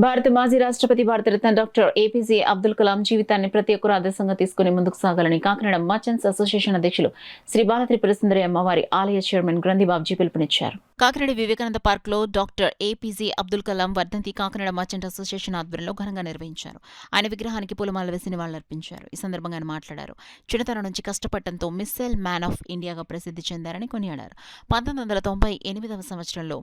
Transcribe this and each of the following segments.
భారత మాజీ రాష్ట్రపతి భారతరత్న డాక్టర్ ఏపీజే అబ్దుల్ కలాం జీవితాన్ని ప్రతి ఒక్కరూ ఆదర్శంగా తీసుకుని ముందుకు సాగాలని కాకినాడ మర్చెంట్స్ అసోసియేషన్ అధ్యక్షులు శ్రీ బాలత్రిపుర సుందరి అమ్మవారి ఆలయ చైర్మన్ గ్రంథి బాబ్జీ పిలుపునిచ్చారు. కాకినాడ వివేకానంద పార్క్ లో డాక్టర్ ఏపీజే అబ్దుల్ కలాం వర్ధంతి కాకినాడ మర్చెంట్ అసోసియేషన్ ఆధ్వర్యంలో ఘనంగా నిర్వహించారు. ఆయన విగ్రహానికి పూలమాల వేసి నివాళులర్పించారు. ఈ సందర్భంగా ఆయన మాట్లాడారు. చిన్నతనం నుంచి కష్టపడటంతో మిస్సైల్ మ్యాన్ ఆఫ్ ఇండియాగా ప్రసిద్ధి చెందారని కొనియాడారు. 1998వ సంవత్సరంలో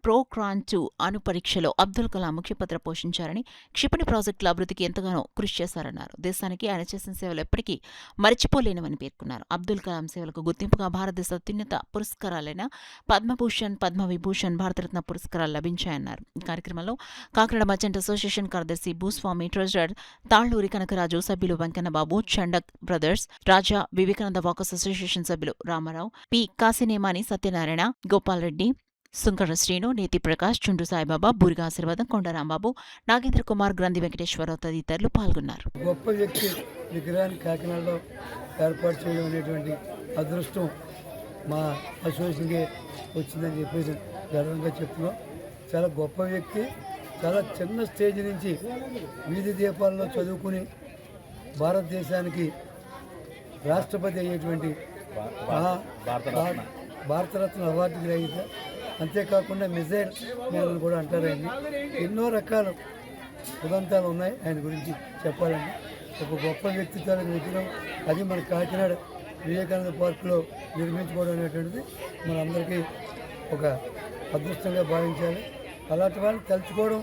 ప్రోక్రాన్-2 అణు పరీక్షలో అబ్దుల్ కలాం ముఖ్య పాత్ర పోషించారని, క్షిపణి ప్రాజెక్టుల అభివృద్ధికి ఎంతగానో కృషి చేశారన్నారు. దేశానికి ఆయన చేసిన సేవలు ఎప్పటికీ మరిచిపోలేనివని పేర్కొన్నారు. అబ్దుల్ కలాం సేవలకు గుర్తింపుగా భారతదేశ అత్యున్నత పురస్కారాలైన పద్మభూషణ్, పద్మవిభూషణ్, భారతరత్న పురస్కారాలు లభించాయన్నారు. ఈ కార్యక్రమంలో కాకినాడ మర్చెంట్ అసోసియేషన్ కార్యదర్శి భూస్వామి, ట్రెజరర్ తాళ్లూరి కనకరాజు, సభ్యులు వెంకన్నబాబు, చండక్ బ్రదర్స్, రాజా, వివేకానంద వాకర్స్ అసోసియేషన్ సభ్యులు రామారావు, పి కాశీనేమాని, సత్యనారాయణ, గోపాల్ రెడ్డి, సుంకర శ్రీను, నేతి ప్రకాష్, చుండు సాయిబాబా, బూరిగా ఆశీర్వాదం, కొండరాంబాబు, నాగేంద్ర కుమార్, గ్రంథి వెంకటేశ్వరరావు తదితరులు పాల్గొన్నారు. గొప్ప వ్యక్తి విగ్రహాన్ని కాకినాడలో ఏర్పాటు చేయడం అనేటువంటి అదృష్టం మా అసోసియేషన్కి వచ్చిందని చెప్పేసి గర్వంగా చెప్తున్నాం. చాలా గొప్ప వ్యక్తి. చాలా చిన్న స్టేజ్ నుంచి వీధి దీపాల్లో చదువుకుని భారతదేశానికి రాష్ట్రపతి అయ్యేటువంటి భారతరత్న అవార్డు గ్రహీత. అంతేకాకుండా మిజైల్ మ్యాన్ కూడా అంటారండి. ఎన్నో రకాల ఉదంతాలు ఉన్నాయి ఆయన గురించి చెప్పాలండి. ఒక గొప్ప వ్యక్తిత్వానికి విగ్రహం అది మన కాకినాడ వివేకానంద పార్కులో నిర్మించుకోవడం అనేటువంటిది మనందరికీ ఒక అదృష్టంగా భావించాలి. అలాంటి వాళ్ళని తలుచుకోవడం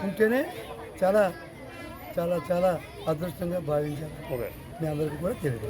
ఉంటేనే చాలా చాలా చాలా అదృష్టంగా భావించాలి. మీ అందరికీ కూడా తెలియదు.